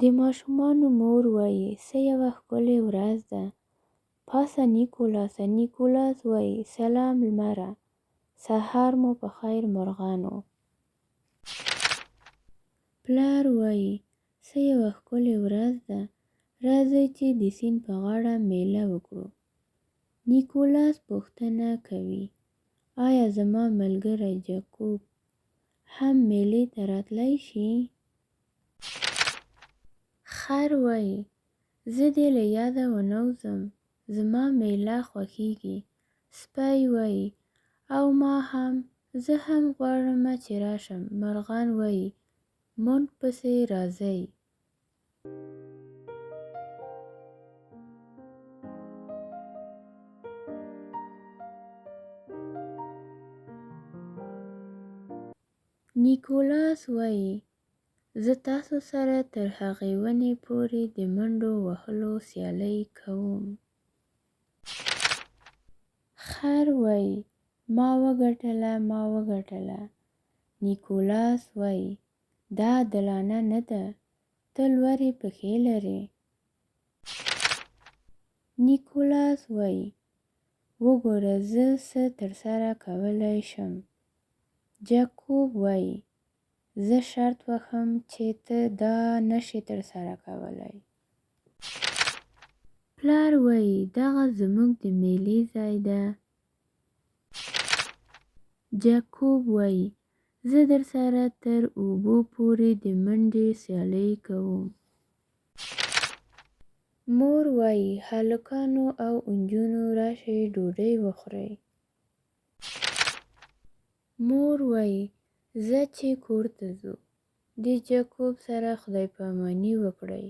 د ماشومانو مور وایي څه یوه ښکلې ورځ ده. پاسه نیکولاسه. نیکولاس وایي سلام لمره، سهار مو په خیر مرغانو. پلار وایي څه یوه ښکلې ورځ ده، راځئ چې د سیند په غاړه میله وکړو. نیکولاس پوښتنه کوي آیا زما ملګری جاکوب هم میلې ته راتلی شي؟ خر وایي زه دې له یاده ونه وځم، زما میله خوښیږي. سپی وایي او ما هم، زه هم غواړمه چې راشم. مرغان وایي مونږ پسې راځئ. نیکولاس وایي زه تاسو سره تر هغې ونې پورې د منډو وهلو سیالۍ کوم. خر وایي ما وګټله ما وګټله. نیکولاس وایي دا عادلانه نه ده، ته لوړې پښې لرې. نیکولاس وایي وګوره زه څه ترسره کولی شم. جاکوب وایي زه شرط وهم چې ته دا نشې ترسره کولی. پلار وایي دغه زموږ د میلې ځای ده. جاکوب وایي زه درسره تر اوبو پورې د منډې سیالۍ کوم. مور وایي هلکانو او نجونو راشئ ډوډۍ وخورئ. مور وایي ځه چې کور ته ځو، د جاکوب سره خدای پاماني وکړئ.